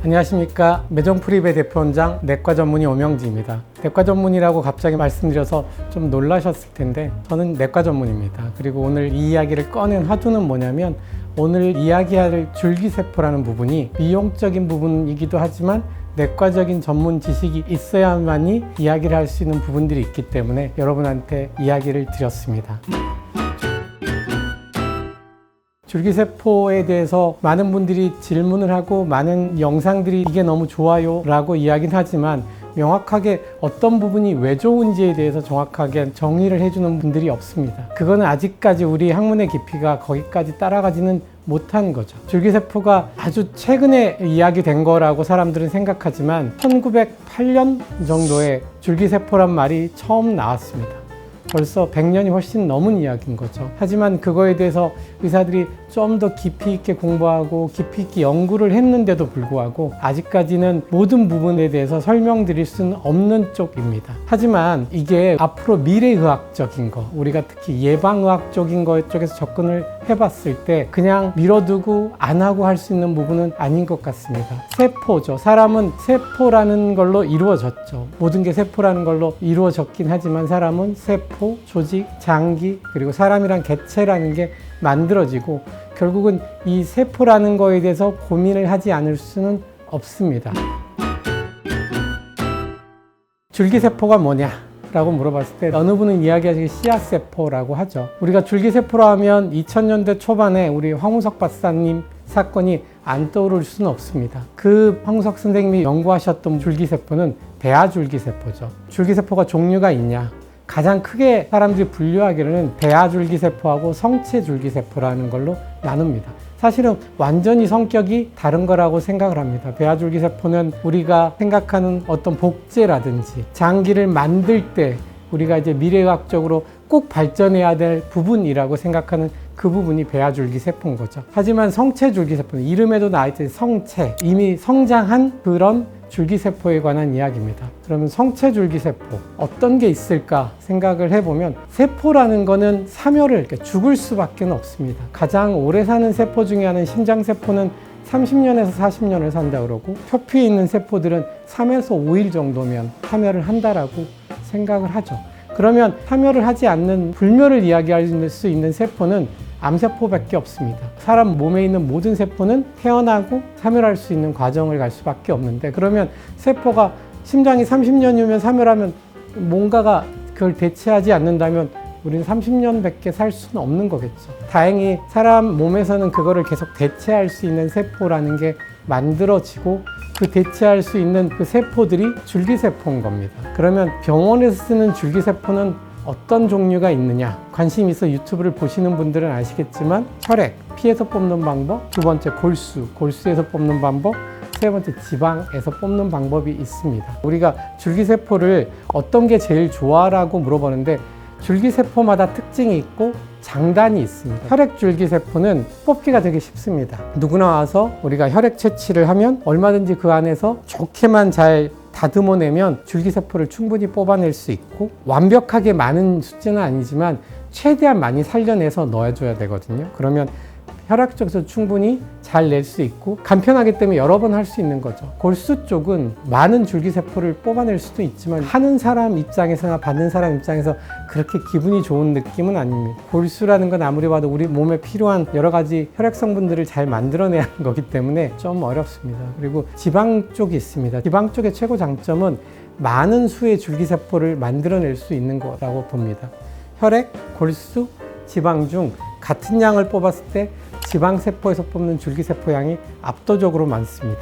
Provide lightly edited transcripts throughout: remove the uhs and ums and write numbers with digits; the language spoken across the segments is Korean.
안녕하십니까. 매정프리베 대표원장 내과 전문의 오명지입니다. 내과 전문이라고 갑자기 말씀드려서 좀 놀라셨을 텐데 저는 내과 전문입니다. 그리고 오늘 이 이야기를 꺼낸 화두는 뭐냐면 오늘 이야기할 줄기세포라는 부분이 미용적인 부분이기도 하지만 내과적인 전문 지식이 있어야만이 이야기를 할 수 있는 부분들이 있기 때문에 여러분한테 이야기를 드렸습니다. 줄기세포에 대해서 많은 분들이 질문을 하고 많은 영상들이 이게 너무 좋아요 라고 이야기는 하지만 명확하게 어떤 부분이 왜 좋은지에 대해서 정확하게 정의를 해주는 분들이 없습니다. 그거는 아직까지 우리 학문의 깊이가 거기까지 따라가지는 못한 거죠. 줄기세포가 아주 최근에 이야기된 거라고 사람들은 생각하지만 1908년 정도에 줄기세포란 말이 처음 나왔습니다. 벌써 100년이 훨씬 넘은 이야기인 거죠. 하지만 그거에 대해서 의사들이 좀 더 깊이 있게 공부하고 깊이 있게 연구를 했는데도 불구하고 아직까지는 모든 부분에 대해서 설명드릴 수는 없는 쪽입니다. 하지만 이게 앞으로 미래의학적인 거, 우리가 특히 예방의학적인 거 쪽에서 접근을 해봤을 때 그냥 밀어두고 안 하고 할 수 있는 부분은 아닌 것 같습니다. 세포죠. 사람은 세포라는 걸로 이루어졌죠. 모든 게 세포라는 걸로 이루어졌긴 하지만 사람은 세포, 조직, 장기, 그리고 사람이란 개체라는 게 만들어지고 결국은 이 세포라는 거에 대해서 고민을 하지 않을 수는 없습니다. 줄기세포가 뭐냐? 라고 물어봤을 때 어느 분은 이야기하시기 씨앗세포라고 하죠. 우리가 줄기세포라 하면 2000년대 초반에 우리 황우석 박사님 사건이 안 떠오를 수는 없습니다. 그 황우석 선생님이 연구하셨던 줄기세포는 배아줄기세포죠. 줄기세포가 종류가 있냐? 가장 크게 사람들이 분류하기로는 배아줄기세포하고 성체줄기세포라는 걸로 나눕니다. 사실은 완전히 성격이 다른 거라고 생각을 합니다. 배아줄기세포는 우리가 생각하는 어떤 복제라든지 장기를 만들 때 우리가 이제 미래의학적으로 꼭 발전해야 될 부분이라고 생각하는 그 부분이 배아줄기세포인 거죠. 하지만 성체줄기세포는 이름에도 나와있듯이 성체, 이미 성장한 그런 줄기세포에 관한 이야기입니다. 그러면 성체줄기세포 어떤 게 있을까 생각을 해보면 세포라는 거는 사멸을 죽을 수밖에 없습니다. 가장 오래 사는 세포 중에 하나는 심장세포는 30년에서 40년을 산다 그러고 표피에 있는 세포들은 3에서 5일 정도면 파멸을 한다라고 생각을 하죠. 그러면 파멸을 하지 않는 불멸을 이야기할 수 있는 세포는 암세포밖에 없습니다. 사람 몸에 있는 모든 세포는 태어나고 사멸할 수 있는 과정을 갈 수밖에 없는데 그러면 세포가 심장이 30년이면 사멸하면 뭔가가 그걸 대체하지 않는다면 우리는 30년밖에 살 수는 없는 거겠죠. 다행히 사람 몸에서는 그거를 계속 대체할 수 있는 세포라는 게 만들어지고 그 대체할 수 있는 그 세포들이 줄기세포인 겁니다. 그러면 병원에서 쓰는 줄기세포는 어떤 종류가 있느냐? 관심 있어 유튜브를 보시는 분들은 아시겠지만 혈액, 피에서 뽑는 방법, 두 번째 골수에서 뽑는 방법, 세 번째 지방에서 뽑는 방법이 있습니다. 우리가 줄기세포를 어떤 게 제일 좋아라고 물어보는데 줄기세포마다 특징이 있고 장단이 있습니다. 혈액 줄기세포는 뽑기가 되게 쉽습니다. 누구나 와서 우리가 혈액 채취를 하면 얼마든지 그 안에서 좋게만 잘 다듬어내면 줄기세포를 충분히 뽑아낼 수 있고 완벽하게 많은 숫자는 아니지만 최대한 많이 살려내서 넣어줘야 되거든요. 그러면 혈액 쪽에서 충분히 잘 낼 수 있고 간편하기 때문에 여러 번 할 수 있는 거죠. 골수 쪽은 많은 줄기세포를 뽑아낼 수도 있지만 하는 사람 입장에서나 받는 사람 입장에서 그렇게 기분이 좋은 느낌은 아닙니다. 골수라는 건 아무리 봐도 우리 몸에 필요한 여러 가지 혈액 성분들을 잘 만들어내야 하는 거기 때문에 좀 어렵습니다. 그리고 지방 쪽이 있습니다. 지방 쪽의 최고 장점은 많은 수의 줄기세포를 만들어낼 수 있는 거라고 봅니다. 혈액, 골수, 지방 중 같은 양을 뽑았을 때 지방세포에서 뽑는 줄기세포 양이 압도적으로 많습니다.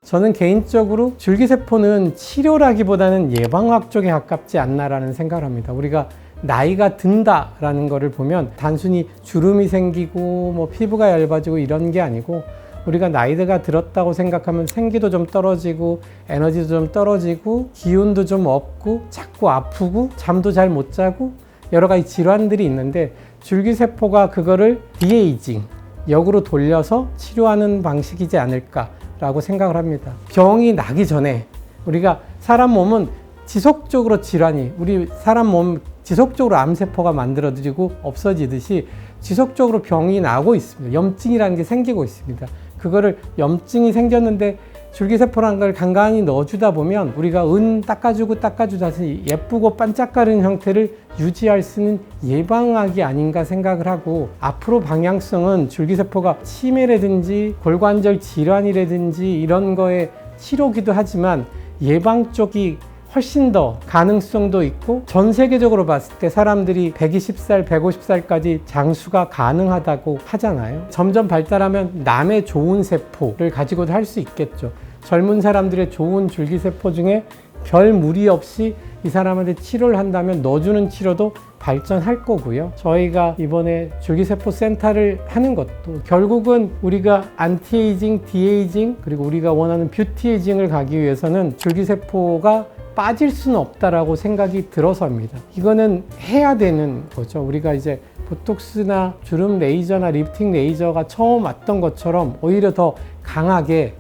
저는 개인적으로 줄기세포는 치료라기보다는 예방학 쪽에 가깝지 않나라는 생각을 합니다. 우리가 나이가 든다라는 거를 보면 단순히 주름이 생기고 뭐 피부가 얇아지고 이런 게 아니고 우리가 나이가 들었다고 생각하면 생기도 좀 떨어지고 에너지도 좀 떨어지고 기운도 좀 없고 자꾸 아프고 잠도 잘 못 자고 여러 가지 질환들이 있는데 줄기세포가 그거를 디에이징, 역으로 돌려서 치료하는 방식이지 않을까라고 생각을 합니다. 병이 나기 전에 우리가 사람 몸은 지속적으로 질환이, 우리 사람 몸 지속적으로 암세포가 만들어지고 없어지듯이 지속적으로 병이 나고 있습니다. 염증이라는 게 생기고 있습니다. 그거를 염증이 생겼는데 줄기세포라는 걸 간간히 넣어주다 보면 우리가 닦아주고 다시 예쁘고 반짝거리는 형태를 유지할 수 있는 예방학이 아닌가 생각을 하고, 앞으로 방향성은 줄기세포가 치매라든지 골관절 질환이라든지 이런 거에 치료기도 하지만 예방 쪽이 훨씬 더 가능성도 있고, 전 세계적으로 봤을 때 사람들이 120살, 150살까지 장수가 가능하다고 하잖아요. 점점 발달하면 남의 좋은 세포를 가지고도 할 수 있겠죠. 젊은 사람들의 좋은 줄기세포 중에 별 무리 없이 이 사람한테 치료를 한다면 넣어주는 치료도 발전할 거고요. 저희가 이번에 줄기세포 센터를 하는 것도 결국은 우리가 안티에이징, 디에이징, 그리고 우리가 원하는 뷰티에이징을 가기 위해서는 줄기세포가 빠질 수는 없다라고 생각이 들어서입니다. 이거는 해야 되는 거죠. 우리가 이제 보톡스나 주름 레이저나 리프팅 레이저가 처음 왔던 것처럼 오히려 더 강하게,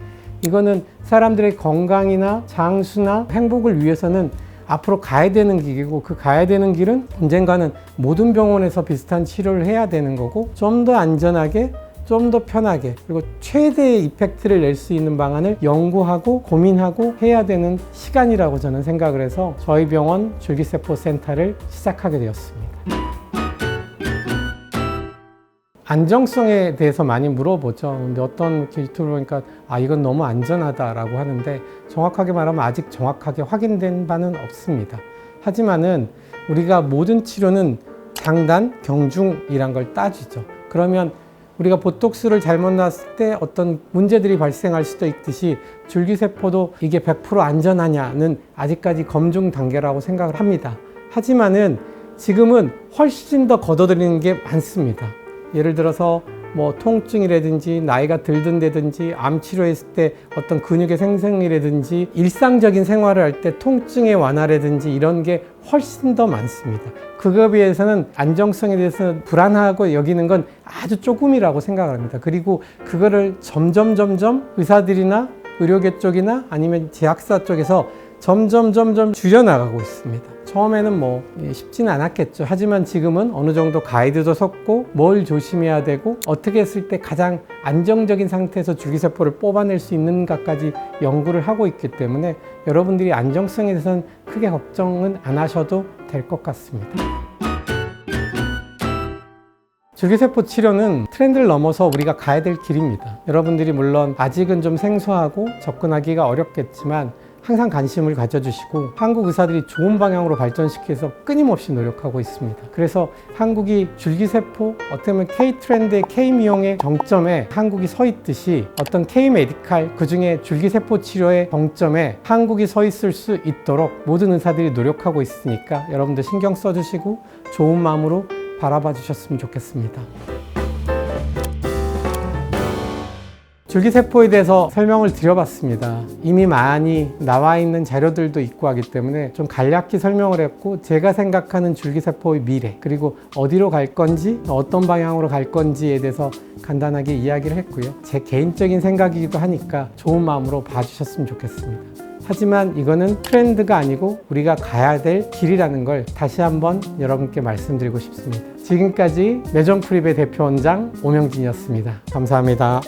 이거는 사람들의 건강이나 장수나 행복을 위해서는 앞으로 가야 되는 길이고, 그 가야 되는 길은 언젠가는 모든 병원에서 비슷한 치료를 해야 되는 거고, 좀 더 안전하게, 좀 더 편하게, 그리고 최대의 이펙트를 낼 수 있는 방안을 연구하고 고민하고 해야 되는 시간이라고 저는 생각을 해서 저희 병원 줄기세포 센터를 시작하게 되었습니다. 안정성에 대해서 많이 물어보죠. 근데 어떤 유튜브를 보니까 이건 너무 안전하다라고 하는데, 정확하게 말하면 아직 정확하게 확인된 바는 없습니다. 하지만은 우리가 모든 치료는 장단, 경중이란 걸 따지죠. 그러면 우리가 보톡스를 잘못 놨을 때 어떤 문제들이 발생할 수도 있듯이 줄기세포도 이게 100% 안전하냐는 아직까지 검증 단계라고 생각을 합니다. 하지만은 지금은 훨씬 더 걷어들이는 게 많습니다. 예를 들어서 뭐 통증이라든지 나이가 들든다든지 암 치료했을 때 어떤 근육의 생성이라든지 일상적인 생활을 할 때 통증의 완화라든지 이런 게 훨씬 더 많습니다. 그거에 비해서는 안정성에 대해서는 불안하고 여기는 건 아주 조금이라고 생각을 합니다. 그리고 그거를 점점 의사들이나 의료계 쪽이나 아니면 제약사 쪽에서 점점 줄여나가고 있습니다. 처음에는 뭐 쉽지는 않았겠죠. 하지만 지금은 어느 정도 가이드도 섰고, 뭘 조심해야 되고 어떻게 했을 때 가장 안정적인 상태에서 줄기세포를 뽑아낼 수 있는가까지 연구를 하고 있기 때문에 여러분들이 안정성에 대해서는 크게 걱정은 안 하셔도 될 것 같습니다. 줄기세포 치료는 트렌드를 넘어서 우리가 가야 될 길입니다. 여러분들이 물론 아직은 좀 생소하고 접근하기가 어렵겠지만 항상 관심을 가져주시고, 한국 의사들이 좋은 방향으로 발전시키기 위해서 끊임없이 노력하고 있습니다. 그래서 한국이 줄기세포, 어떻게 보면 K-트렌드의 K-미용의 정점에 한국이 서 있듯이 어떤 K-메디칼, 그중에 줄기세포 치료의 정점에 한국이 서 있을 수 있도록 모든 의사들이 노력하고 있으니까 여러분들 신경 써주시고 좋은 마음으로 바라봐 주셨으면 좋겠습니다. 줄기세포에 대해서 설명을 드려봤습니다. 이미 많이 나와 있는 자료들도 있고 하기 때문에 좀 간략히 설명을 했고, 제가 생각하는 줄기세포의 미래, 그리고 어디로 갈 건지, 어떤 방향으로 갈 건지에 대해서 간단하게 이야기를 했고요. 제 개인적인 생각이기도 하니까 좋은 마음으로 봐주셨으면 좋겠습니다. 하지만 이거는 트렌드가 아니고 우리가 가야 될 길이라는 걸 다시 한번 여러분께 말씀드리고 싶습니다. 지금까지 매정프리베 대표원장 오명진이었습니다. 감사합니다.